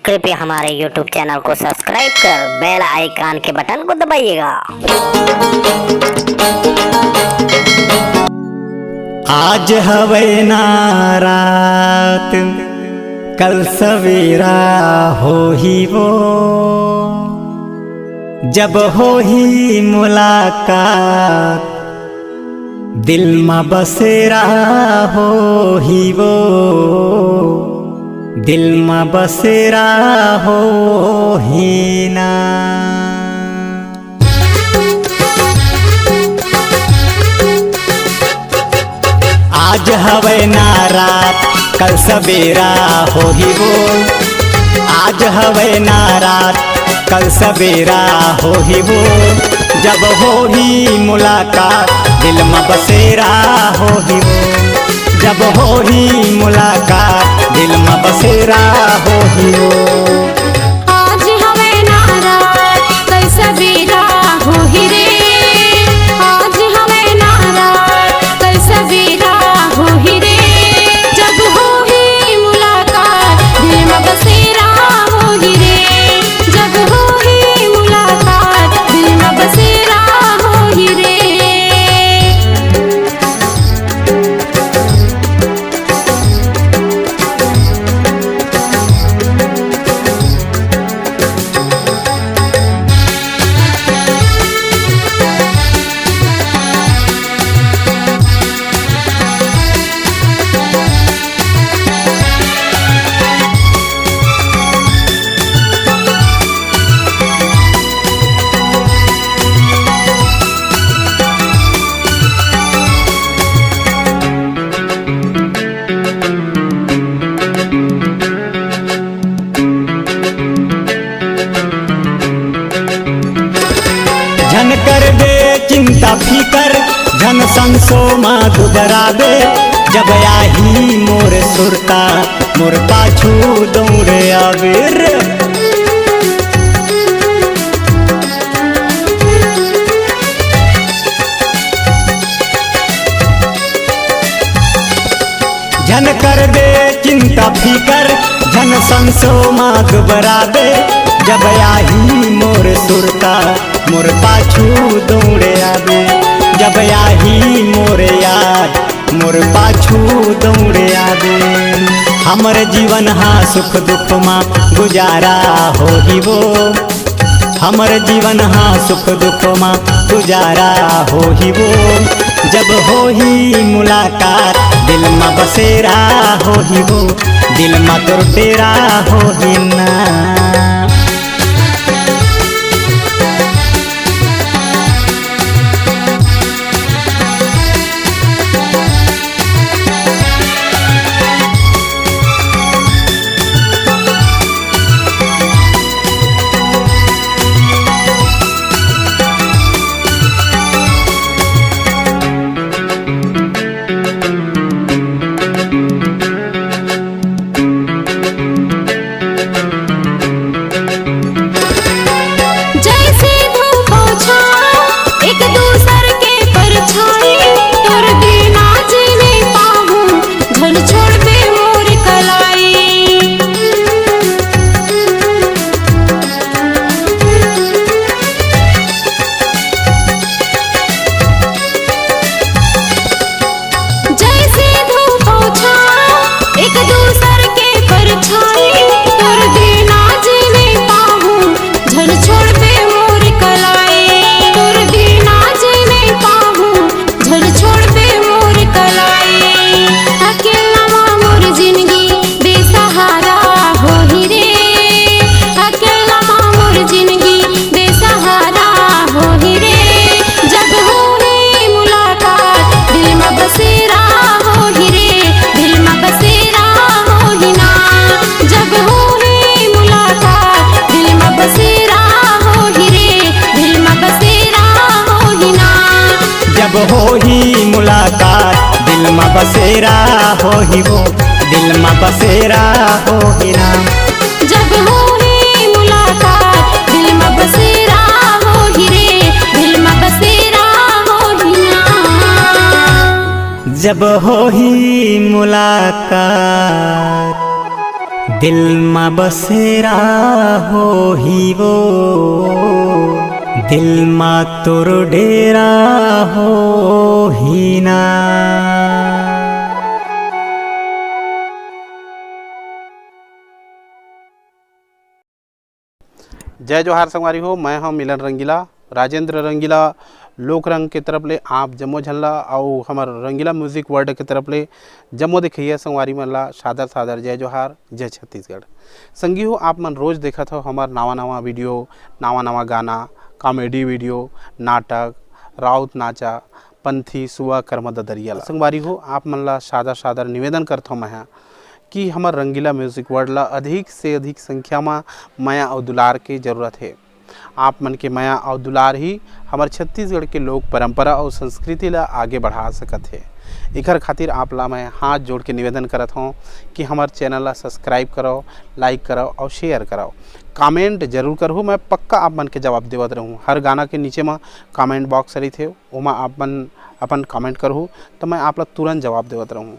कृपया हमारे YouTube channel को सब्सक्राइब कर बेल आइकन के बटन को दबाइएगा। आज हवे ना रात कल सवेरा हो ही वो, जब हो ही मुलाकात दिल में बसेरा हो ही वो, दिल में बसेरा हो ही ना। आज हवे ना रात कल सवेरा हो ही वो, आज हवे ना रात कल सवेरा हो ही वो, जब हो ही मुलाकात दिल में बसेरा हो ही वो, जब हो ही मुलाकात दिल में बसेरा हो ही वो। आज हवे ना रात कल सवेरा हो ही रे, आज हवे ना रात कल सवेरा हो ही रे, जब हो ही मुलाकात दिल में बसेरा हो ही रे, जब हो ही मुलाकात दिल में बसेरा हो ही रे। झन कर दे चिंता फिकर झन संसो माँ दुबरा दे, जब आही मोर सुरता मोर पाछू दौड़े आविर। झन कर दे चिंता फिकर झन संसो माँ दुबरा दे, जब आही मोर सुरता मोर पाछू दौड़े आवे, जब आही मोर याद मोर पाछू दौड़े आवे। हमर जीवन हा सुख दुख माँ गुजारा हो ही वो, हमर जीवन हा सुख दुख माँ गुजारा हो ही वो, जब हो ही मुलाकात दिल में बसेरा हो ही वो, दिल में तोर तेरा हो ही ना। जैसे धूप छाँव एक दूसर के परछाई, तोर बिना जीने पाहूं झल छोड़ दे मोर कलाई। जैसे धूप छाँव एक दूसर के परछाई, तोर बिना जीने पाहूं झल छोड़ दे मोर कलाई, तोर बिना जीने पाहूं झल छोड़ दे मोर कलाई। अकेला माँ मोर जिंदगी बेसहारा हो ही रे, अकेला माँ मोर जिंदगी बेसहारा हो ही रे, जब हो ही मुलाकात दिल में बसेरा हो ही रे, दिल में बसेरा हो ही ना, जब हो ही मुलाकात दिल में बसेरा हो ही रे, दिल में बसेरा हो ही ना। जब हो ही मुलाकात दिल में बसेरा हो ही वो, दिल में बसेरा हो ही ना। जब हो ही मुलाकात दिल में बसेरा हो ही रे, दिल में बसेरा हो ही ना। जब हो ही मुलाकात दिल में बसेरा हो ही वो, दिल में तोर डेरा हो ही ना। जय जोहार संगवारी हो, मैं हूं मिलन रंगीला, राजेंद्र रंगीला लोक रंग के तरफ ले आप जम्मो झल्ला और हमार रंगीला म्यूजिक वर्ल्ड के तरफ ले जम्मो देखिए संगवारी मन ला सादर सादर जय जोहार, जय छत्तीसगढ़। संगी हो आप मन रोज़ देखत हो हमार नवा नवा वीडियो, नवा नवा गाना, कॉमेडी वीडियो, नाटक, राउत नाचा, पंथी सुआ कर्म दरिया ला। संगवारी हो आप मन ला सादर सादर निवेदन करत हो मैं कि हमार रंगीला म्यूजिक वर्ल्ड ला अधिक से अधिक संख्या में माया और दुलार की ज़रूरत है। आप मन के माया और दुलार ही हमारे छत्तीसगढ़ के लोक परंपरा और संस्कृति ला आगे बढ़ा सकत है। इकर खातिर आप ला मैं हाथ जोड़ के निवेदन करत हूँ कि हमारे चैनल ला सब्सक्राइब करो, लाइक करो और शेयर करो, कमेंट जरूर करूँ। मैं पक्का आप मन के जवाब देवत रहूँ। हर गाना के नीचे में कमेंट बॉक्स रही थे, वहाँ आप मन अपन कमेंट करूँ तो मैं आप ला तुरंत जवाब देवत रहूँ।